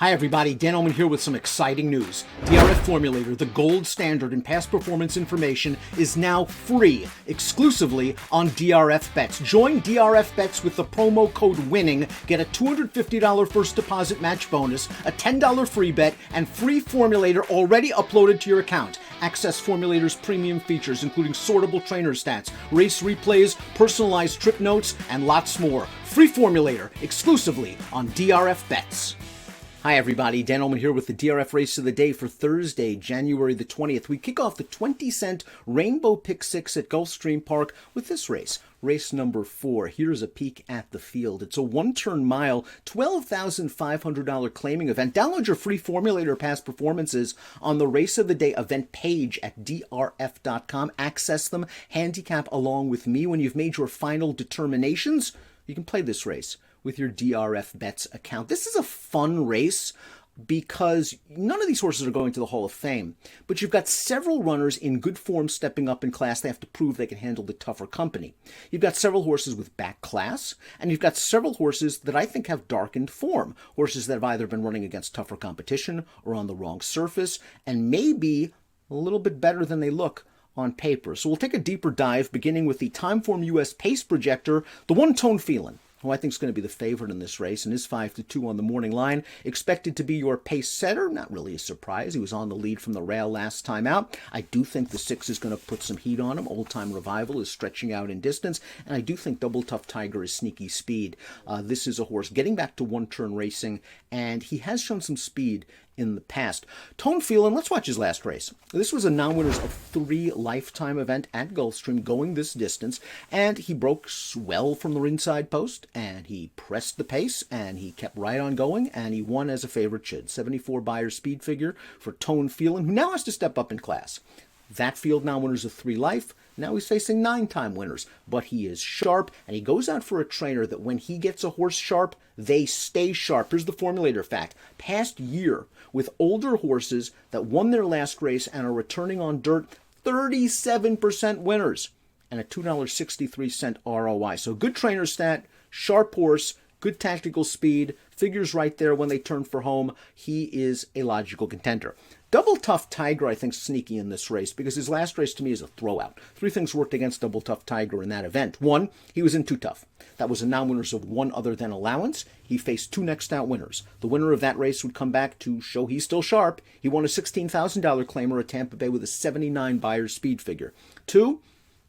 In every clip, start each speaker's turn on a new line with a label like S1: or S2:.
S1: Hi everybody, Dan Illman here with some exciting news. DRF Formulator, the gold standard in past performance information, is now free, exclusively on DRF Bets. Join DRF Bets with the promo code WINNING, get a $250 first deposit match bonus, a $10 free bet, and free Formulator already uploaded to your account. Access Formulator's premium features, including sortable trainer stats, race replays, personalized trip notes, and lots more. Free Formulator, exclusively on DRF Bets. Hi everybody, Dan Illman here with the DRF Race of the Day for Thursday, January the 20th. We kick off the 20-cent Rainbow Pick 6 at Gulfstream Park with this race, race number 4. Here's a peek at the field. It's a one-turn mile, $12,500 claiming event. Download your free Formulator past performances on the Race of the Day event page at DRF.com. Access them, handicap along with me. When you've made your final determinations, you can play this race with your DRF Bets account. This is a fun race because none of these horses are going to the Hall of Fame, but you've got several runners in good form stepping up in class. They have to prove they can handle the tougher company. You've got several horses with back class, and you've got several horses that I think have darkened form. Horses that have either been running against tougher competition or on the wrong surface, and maybe a little bit better than they look on paper. So we'll take a deeper dive, beginning with the Timeform US Pace Projector, the one-tone Feeling, who I think is going to be the favorite in this race, and is 5-2 on the morning line. Expected to be your pace setter. Not really a surprise. He was on the lead from the rail last time out. I do think the 6 is going to put some heat on him. Old Time Revival is stretching out in distance, and I do think Double Tough Tiger is sneaky speed. This is a horse getting back to one-turn racing, and he has shown some speed in the past. Tone Feeling, let's watch his last race. This was a non-winners of 3 lifetime event at Gulfstream, going this distance, and he broke well from the inside post, and he pressed the pace, and he kept right on going, and he won as a favorite should. 74 Beyer speed figure for Tone Feeling, who now has to step up in class. That field non-winners of 3 life. Now he's facing 9-time winners, but he is sharp, and he goes out for a trainer that when he gets a horse sharp, they stay sharp. Here's the Formulator fact. Past year, with older horses that won their last race and are returning on dirt, 37% winners and a $2.63 ROI. So good trainer stat, sharp horse, good tactical speed, figures right there when they turn for home. He is a logical contender. Double Tough Tiger, I think, sneaky in this race because his last race to me is a throwout. 3 things worked against Double Tough Tiger in that event. 1, he was in too tough. That was a non-winners of 1 other than allowance. He faced 2 next out winners. The winner of that race would come back to show he's still sharp. He won a $16,000 claimer at Tampa Bay with a 79 Beyer speed figure. 2,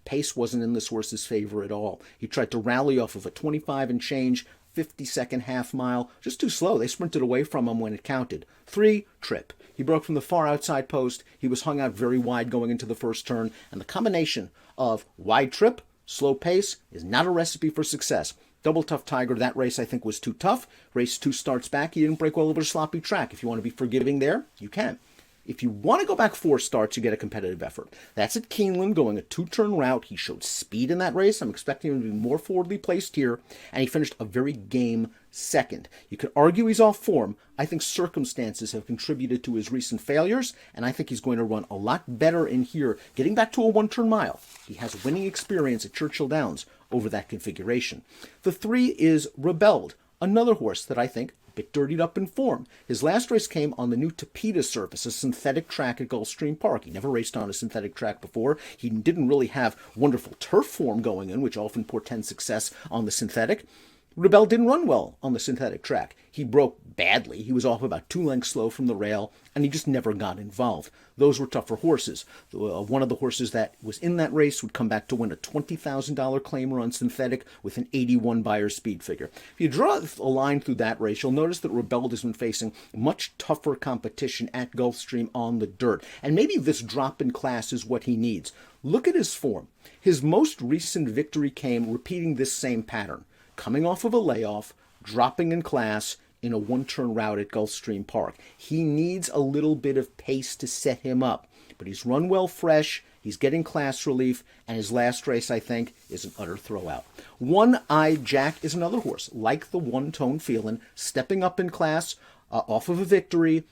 S1: pace wasn't in this horse's favor at all. He tried to rally off of a 25 and change, 50-second half mile, just too slow. They sprinted away from him when it counted. 3, trip. He broke from the far outside post. He was hung out very wide going into the first turn, and the combination of wide trip, slow pace is not a recipe for success. Double Tough Tiger, that race I think was too tough. Race 2 starts back. He didn't break well over a sloppy track. If you want to be forgiving there, you can. If you want to go back 4 starts, you get a competitive effort. That's at Keeneland, going a 2-turn route. He showed speed in that race. I'm expecting him to be more forwardly placed here, and he finished a very game second. You could argue he's off form. I think circumstances have contributed to his recent failures, and I think he's going to run a lot better in here, getting back to a 1-turn mile. He has winning experience at Churchill Downs over that configuration. The 3 is Rebelled, another horse that I think bit dirtied up in form. His last race came on the new Tapeta surface, a synthetic track at Gulfstream Park. He never raced on a synthetic track before. He didn't really have wonderful turf form going in, which often portends success on the synthetic. Rebel didn't run well on the synthetic track. He broke badly. He was off about 2 lengths slow from the rail, and he just never got involved. Those were tougher horses. One of the horses that was in that race would come back to win a $20,000 claimer on synthetic with an 81 Beyer speed figure. If you draw a line through that race, you'll notice that Rebel has been facing much tougher competition at Gulfstream on the dirt, and maybe this drop in class is what he needs. Look at his form. His most recent victory came repeating this same pattern, coming off of a layoff, dropping in class in a 1-turn route at Gulfstream Park. He needs a little bit of pace to set him up, but he's run well fresh, he's getting class relief, and his last race, I think, is an utter throwout. One-Eyed Jack is another horse, like the one-tone Feeling, stepping up in class off of a victory,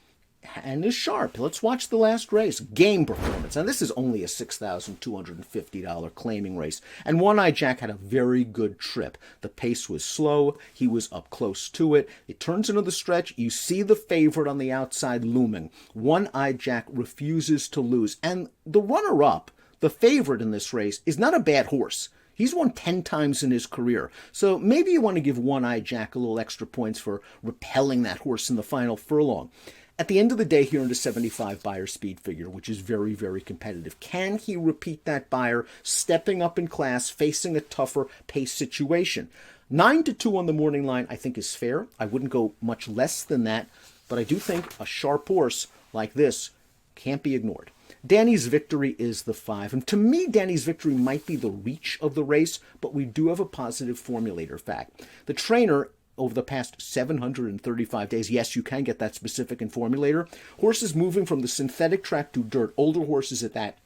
S1: and is sharp. Let's watch the last race. Game performance. Now, this is only a $6,250 claiming race. And One Eye Jack had a very good trip. The pace was slow. He was up close to it. It turns into the stretch. You see the favorite on the outside looming. One Eye Jack refuses to lose. And the runner-up, the favorite in this race, is not a bad horse. He's won 10 times in his career. So maybe you want to give One Eye Jack a little extra points for repelling that horse in the final furlong. At the end of the day, he earned a 75 Beyer speed figure, which is very, very competitive. Can he repeat that Beyer, stepping up in class, facing a tougher pace situation? 9-2 on the morning line, I think, is fair. I wouldn't go much less than that, but I do think a sharp horse like this can't be ignored. Danny's Victory is the 5. And to me, Danny's Victory might be the reach of the race, but we do have a positive formulator fact. The trainer, over the past 735 days, yes, you can get that specific in formulator, horses moving from the synthetic track to dirt, older horses at that,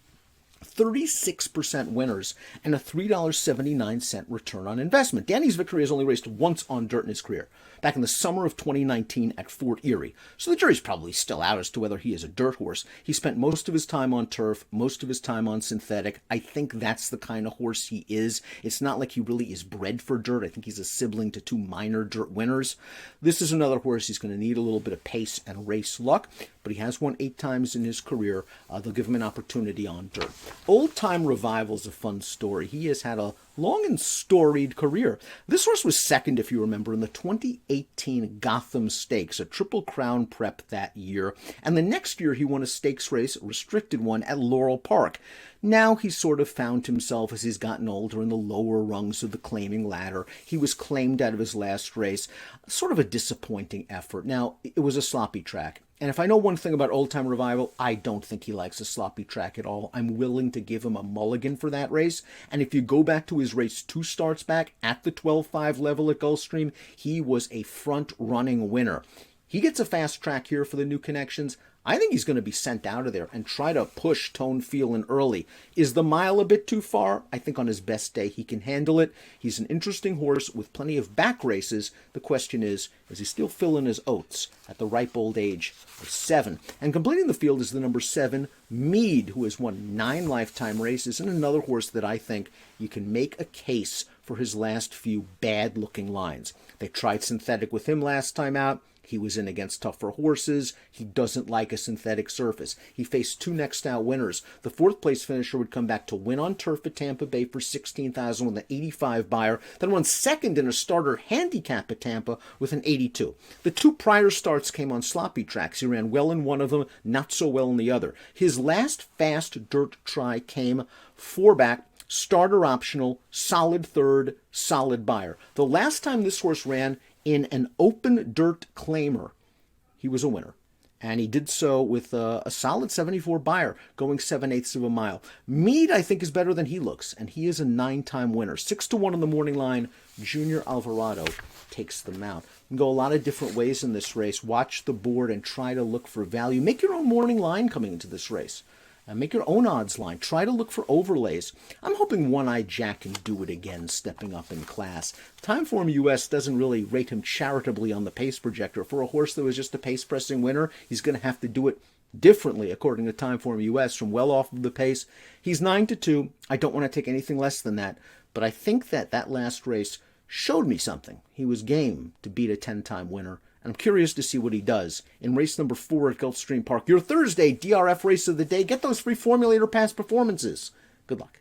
S1: 36% winners, and a $3.79 return on investment. Danny's Victory has only raced once on dirt in his career, back in the summer of 2019 at Fort Erie. So the jury's probably still out as to whether he is a dirt horse. He spent most of his time on turf, most of his time on synthetic. I think that's the kind of horse he is. It's not like he really is bred for dirt. I think he's a sibling to 2 minor dirt winners. This is another horse he's going to need a little bit of pace and race luck, but he has won 8 times in his career. They'll give him an opportunity on dirt. Old Time Revival is a fun story. He has had a long and storied career. This horse was second, if you remember, in the 2018 Gotham Stakes, a Triple Crown prep that year. And the next year he won a stakes race, a restricted one, at Laurel Park. Now he's sort of found himself, as he's gotten older, in the lower rungs of the claiming ladder. He was claimed out of his last race. Sort of a disappointing effort. Now, it was a sloppy track. And if I know one thing about Old Time Revival, I don't think he likes a sloppy track at all. I'm willing to give him a mulligan for that race. And if you go back to his race 2 starts back at the 12.5 level at Gulfstream, he was a front-running winner. He gets a fast track here for the new connections. I think he's going to be sent out of there and try to push Tone Phelan early. Is the mile a bit too far? I think on his best day he can handle it. He's an interesting horse with plenty of back races. The question is he still filling his oats at the ripe old age of 7? And completing the field is the number 7, Meade, who has won 9 lifetime races, and another horse that I think you can make a case for his last few bad-looking lines. They tried synthetic with him last time out. He was in against tougher horses. He doesn't like a synthetic surface. He faced 2 next out winners. The 4th place finisher would come back to win on turf at Tampa Bay for $16,000 with an 85 Beyer, then won second in a starter handicap at Tampa with an 82. The 2 prior starts came on sloppy tracks. He ran well in one of them, not so well in the other. His last fast dirt try came 4 back, starter optional, solid 3rd, solid Beyer. The last time this horse ran in an open dirt claimer, he was a winner. And he did so with a solid 74 Beyer, going 7/8 of a mile. Meade, I think, is better than he looks, and he is a 9-time winner. 6-1 on the morning line. Junior Alvarado takes the mount. You can go a lot of different ways in this race. Watch the board and try to look for value. Make your own morning line coming into this race. Make your own odds line. Try to look for overlays. I'm hoping One Eye Jack can do it again, stepping up in class. Timeform US doesn't really rate him charitably on the pace projector. For a horse that was just a pace-pressing winner, he's going to have to do it differently, according to Timeform US, from well off of the pace. He's 9-2. I don't want to take anything less than that, but I think that last race showed me something. He was game to beat a 10-time winner. And I'm curious to see what he does in race number 4 at Gulfstream Park. Your Thursday DRF race of the day. Get those free Formulator Pass performances. Good luck.